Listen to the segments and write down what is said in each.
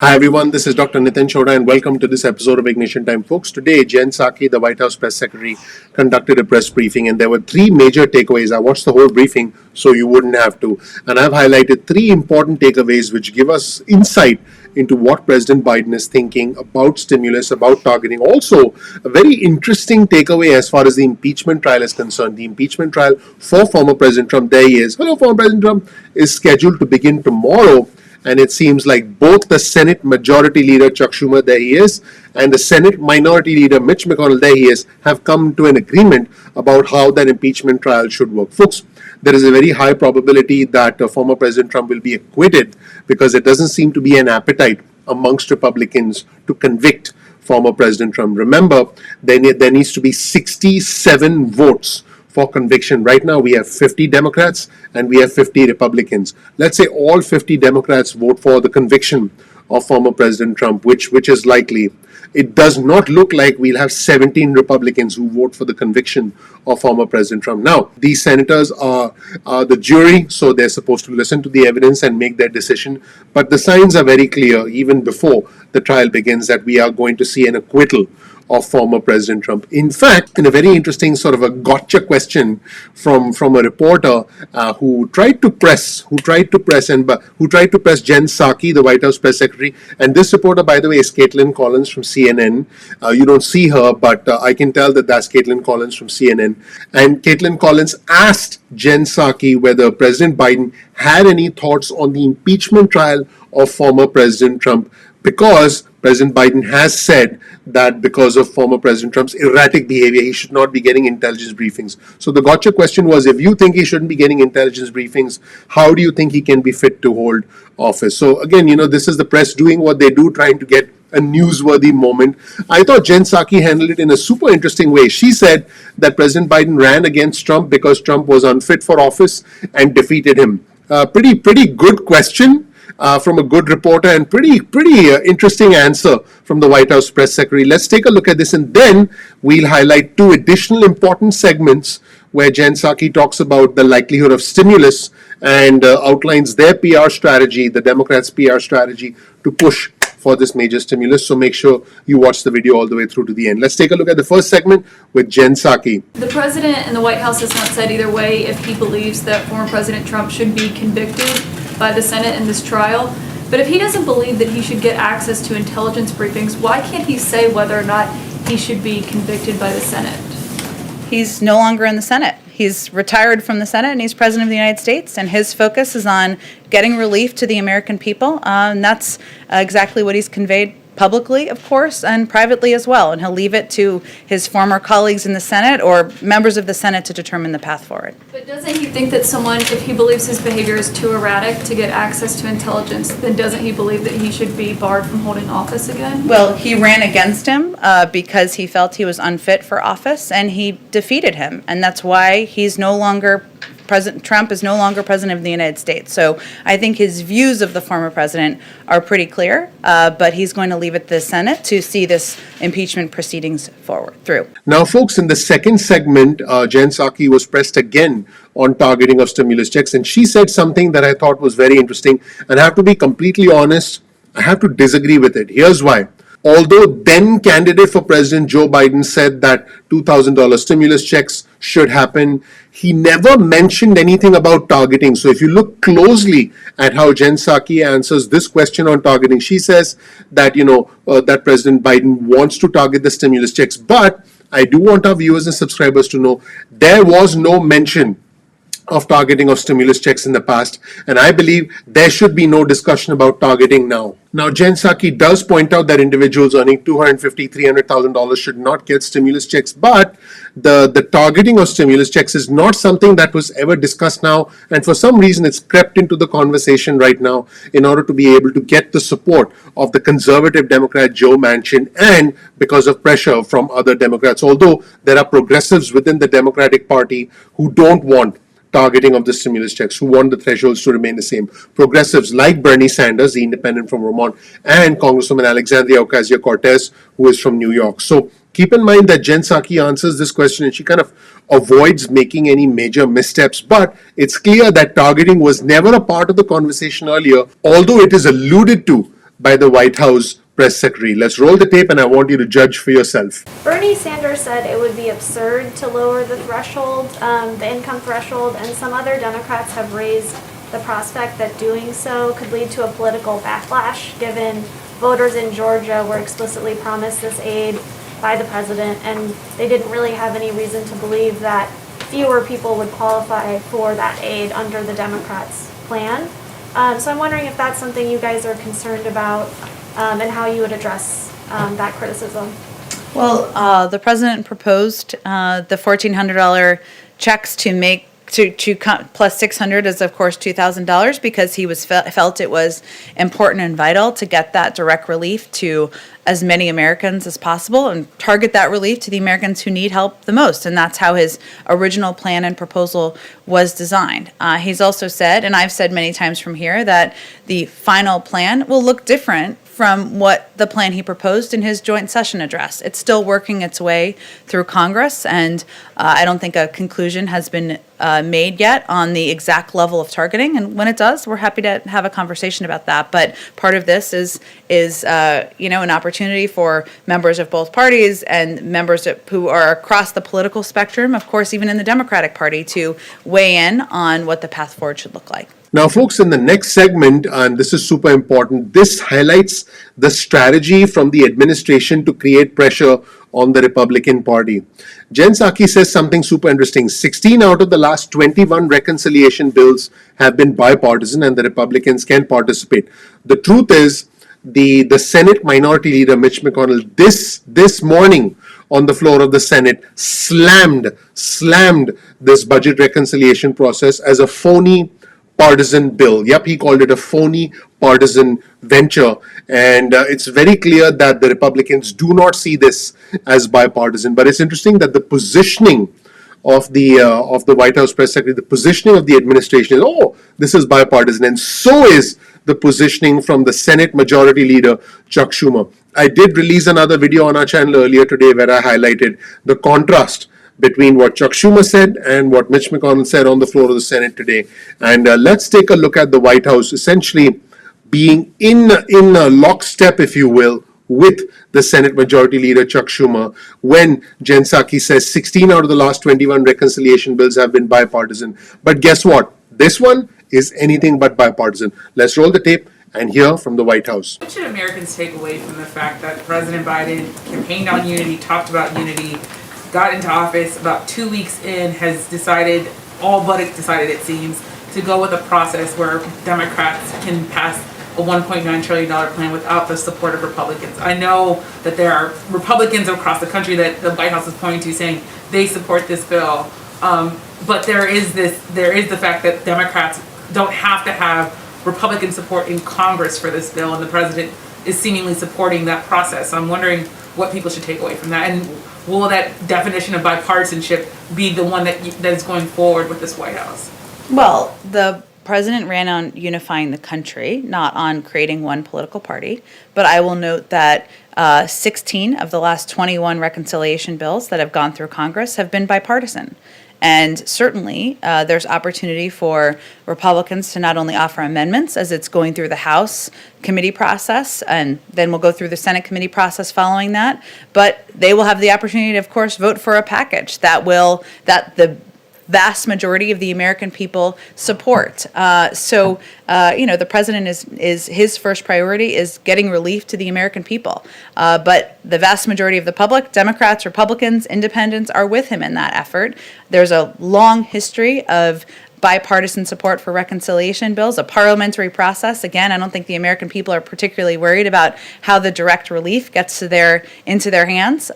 Hi everyone, this is Dr. Nitin Chhoda and welcome to this episode of Ignition Time. Folks, today Jen Psaki, the White House press secretary, conducted a press briefing and there were three major takeaways. I watched the whole briefing so you wouldn't have to. And I've highlighted three important takeaways which give us insight into what President Biden is thinking about stimulus, about targeting. Also, a very interesting takeaway as far as the impeachment trial is concerned. The impeachment trial for former President Trump, there he is. Hello, former President Trump, is scheduled to begin tomorrow. And it seems like both the Senate Majority Leader Chuck Schumer, there he is, and the Senate Minority Leader Mitch McConnell, there he is, have come to an agreement about how that impeachment trial should work. Folks, there is a very high probability that former President Trump will be acquitted because there doesn't seem to be an appetite amongst Republicans to convict former President Trump. Remember, there needs to be 67 votes for conviction. Right now, we have 50 Democrats and we have 50 Republicans. Let's say all 50 Democrats vote for the conviction of former President Trump, which is likely. It does not look like we'll have 17 Republicans who vote for the conviction of former President Trump. Now, these senators are the jury, so they're supposed to listen to the evidence and make their decision. But the signs are very clear, even before the trial begins, that we are going to see an acquittal of former President Trump. In fact, in a very interesting sort of a gotcha question from a reporter who tried to press Jen Psaki, the White House press secretary, and this reporter, by the way, is Caitlin Collins from CNN. You don't see her, but I can tell that that's Caitlin Collins from CNN. And Caitlin Collins asked Jen Psaki whether President Biden had any thoughts on the impeachment trial of former President Trump, because President Biden has said that because of former President Trump's erratic behavior, he should not be getting intelligence briefings. So the gotcha question was, if you think he shouldn't be getting intelligence briefings, how do you think he can be fit to hold office? So again, this is the press doing what they do, trying to get a newsworthy moment. I thought Jen Psaki handled it in a super interesting way. She said that President Biden ran against Trump because Trump was unfit for office and defeated him. Pretty good question from a good reporter, and pretty interesting answer from the White House press secretary. Let's take a look at this, and then we'll highlight two additional important segments where Jen Psaki talks about the likelihood of stimulus and outlines their PR strategy, the Democrats' PR strategy to push for this major stimulus. So make sure you watch the video all the way through to the end. Let's take a look at the first segment with Jen Psaki. The president and the White House has not said either way if he believes that former President Trump should be convicted by the Senate in this trial. But if he doesn't believe that he should get access to intelligence briefings, why can't he say whether or not he should be convicted by the Senate? He's no longer in the Senate. He's retired from the Senate and he's president of the United States, and his focus is on getting relief to the American people. And that's exactly what he's conveyed publicly, of course, and privately as well. And he'll leave it to his former colleagues in the Senate or members of the Senate to determine the path forward. But doesn't he think that someone, if he believes his behavior is too erratic to get access to intelligence, then doesn't he believe that he should be barred from holding office again? Well, he ran against him because he felt he was unfit for office, and he defeated him. And that's why he's no longer President Trump is no longer president of the United States. So I think his views of the former president are pretty clear, but he's going to leave it to the Senate to see this impeachment proceedings forward through. Now, folks, in the second segment, Jen Psaki was pressed again on targeting of stimulus checks, and she said something that I thought was very interesting. And I have to be completely honest, I have to disagree with it. Here's why. Although then candidate for President Joe Biden said that $2,000 stimulus checks should happen, he never mentioned anything about targeting. So if you look closely at how Jen Psaki answers this question on targeting, she says that, that President Biden wants to target the stimulus checks. But I do want our viewers and subscribers to know there was no mention of targeting of stimulus checks in the past, and I believe there should be no discussion about targeting now. Now, Jen Psaki does point out that individuals earning $250,000, $300,000 should not get stimulus checks, but the targeting of stimulus checks is not something that was ever discussed now, and for some reason it's crept into the conversation right now in order to be able to get the support of the conservative Democrat Joe Manchin, and because of pressure from other Democrats, although there are progressives within the Democratic Party who don't want targeting of the stimulus checks, who want the thresholds to remain the same. Progressives like Bernie Sanders, the independent from Vermont, and Congresswoman Alexandria Ocasio-Cortez, who is from New York. So keep in mind that Jen Psaki answers this question and she kind of avoids making any major missteps, but it's clear that targeting was never a part of the conversation earlier, although it is alluded to by the White House press secretary. Let's roll the tape and I want you to judge for yourself. Bernie Sanders said it would be absurd to lower the threshold, the income threshold, and some other Democrats have raised the prospect that doing so could lead to a political backlash, given voters in Georgia were explicitly promised this aid by the president, and they didn't really have any reason to believe that fewer people would qualify for that aid under the Democrats' plan. So I'm wondering if that's something you guys are concerned about, and how you would address that criticism. Well, the president proposed the $1,400 checks to make plus $600 is of course $2,000 because he was felt it was important and vital to get that direct relief to as many Americans as possible and target that relief to the Americans who need help the most. And that's how his original plan and proposal was designed. He's also said, and I've said many times from here, that the final plan will look different from what the plan he proposed in his joint session address. It's still working its way through Congress, and I don't think a conclusion has been made yet on the exact level of targeting. And when it does, we're happy to have a conversation about that. But part of this is an opportunity for members of both parties and members who are across the political spectrum, of course, even in the Democratic Party, to weigh in on what the path forward should look like. Now, folks, in the next segment, and this is super important, this highlights the strategy from the administration to create pressure on the Republican Party. Jen Psaki says something super interesting. 16 out of the last 21 reconciliation bills have been bipartisan and the Republicans can participate. The truth is, the Senate Minority Leader Mitch McConnell this morning on the floor of the Senate slammed this budget reconciliation process as a phony partisan bill. Yep, he called it a phony partisan venture, and it's very clear that the Republicans do not see this as bipartisan. But it's interesting that the positioning of the White House press secretary, the positioning of the administration is, oh, this is bipartisan, and so is the positioning from the Senate Majority Leader Chuck Schumer. I did release another video on our channel earlier today where I highlighted the contrast between what Chuck Schumer said and what Mitch McConnell said on the floor of the Senate today. And let's take a look at the White House essentially being in a lockstep, if you will, with the Senate Majority Leader Chuck Schumer when Jen Psaki says 16 out of the last 21 reconciliation bills have been bipartisan. But guess what? This one is anything but bipartisan. Let's roll the tape and hear from the White House. What should Americans take away from the fact that President Biden campaigned on unity, talked about unity, got into office about 2 weeks in, has decided, all but decided it seems, to go with a process where Democrats can pass a $1.9 trillion plan without the support of Republicans? I know that there are Republicans across the country that the White House is pointing to saying they support this bill, but there is the fact that Democrats don't have to have Republican support in Congress for this bill, and the president is seemingly supporting that process. So I'm wondering what people should take away from that, and will that definition of bipartisanship be the one that is going forward with this White House? Well, the president ran on unifying the country, not on creating one political party. But I will note that 16 of the last 21 reconciliation bills that have gone through Congress have been bipartisan. And certainly, there's opportunity for Republicans to not only offer amendments as it's going through the House committee process, and then we'll go through the Senate committee process following that, but they will have the opportunity to, of course, vote for a package that the vast majority of the American people support. The president is his first priority is getting relief to the American people. But the vast majority of the public, Democrats, Republicans, independents, are with him in that effort. There's a long history of bipartisan support for reconciliation bills, a parliamentary process. Again, I don't think the American people are particularly worried about how the direct relief gets into their hands.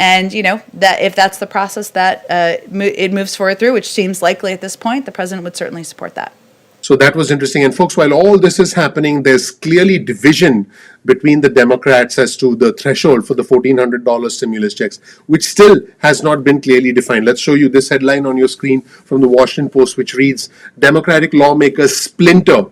And that if that's the process that it moves forward through, which seems likely at this point, the president would certainly support that. So that was interesting. And folks, while all this is happening, there's clearly division between the Democrats as to the threshold for the $1,400 stimulus checks, which still has not been clearly defined. Let's show you this headline on your screen from the Washington Post, which reads, Democratic lawmakers splinter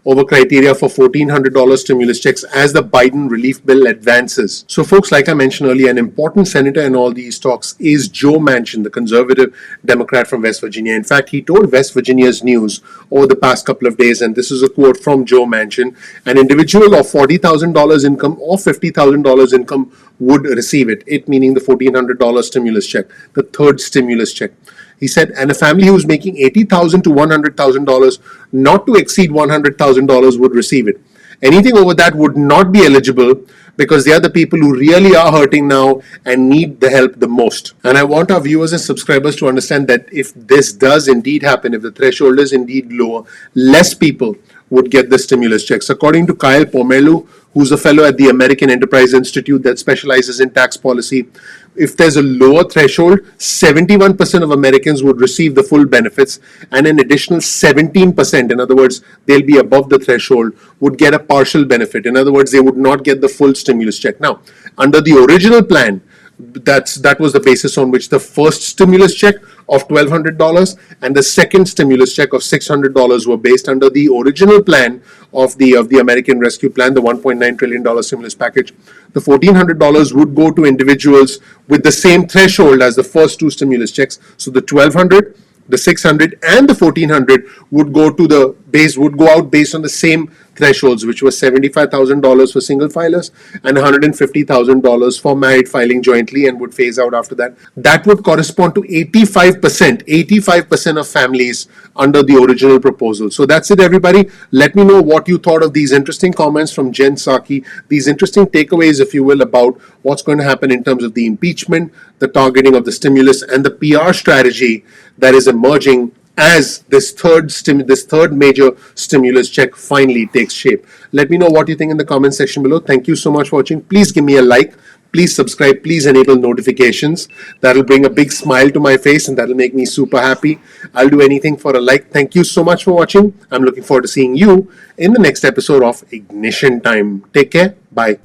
over criteria for $1,400 stimulus checks as the Biden relief bill advances. So, folks, like I mentioned earlier, an important senator in all these talks is Joe Manchin, the conservative Democrat from West Virginia. In fact, he told West Virginia's News over the past couple of days, and this is a quote from Joe Manchin: an individual of $40,000 income or $50,000 income would receive it. It meaning the $1,400 stimulus check, the third stimulus check. He said, and a family who's making $80,000 to $100,000, not to exceed $100,000, would receive it. Anything over that would not be eligible because they are the people who really are hurting now and need the help the most. And I want our viewers and subscribers to understand that if this does indeed happen, if the threshold is indeed lower, less people would get the stimulus checks. According to Kyle Pomelu, who's a fellow at the American Enterprise Institute that specializes in tax policy, if there's a lower threshold, 71% of Americans would receive the full benefits, and an additional 17%, in other words, they'll be above the threshold, would get a partial benefit. In other words, they would not get the full stimulus check. Now, under the original plan, that was the basis on which the first stimulus check of $1,200 and the second stimulus check of $600 were based. Under the original plan of the American Rescue Plan, the $1.9 trillion stimulus package, the $1,400 would go to individuals with the same threshold as the first two stimulus checks. So the $1,200, the $600, and the $1,400 would go out based on the same thresholds, which was $75,000 for single filers and $150,000 for married filing jointly, and would phase out after that. That would correspond to 85% of families under the original proposal. So that's it, everybody. Let me know what you thought of these interesting comments from Jen Psaki, these interesting takeaways, if you will, about what's going to happen in terms of the impeachment, the targeting of the stimulus, and the PR strategy that is emerging as this third major stimulus check finally takes shape. Let me know what you think in the comment section below. Thank you so much for watching. Please give me a like. Please subscribe. Please enable notifications. That'll bring a big smile to my face and that'll make me super happy. I'll do anything for a like. Thank you so much for watching. I'm looking forward to seeing you in the next episode of Ignition Time. Take care. Bye.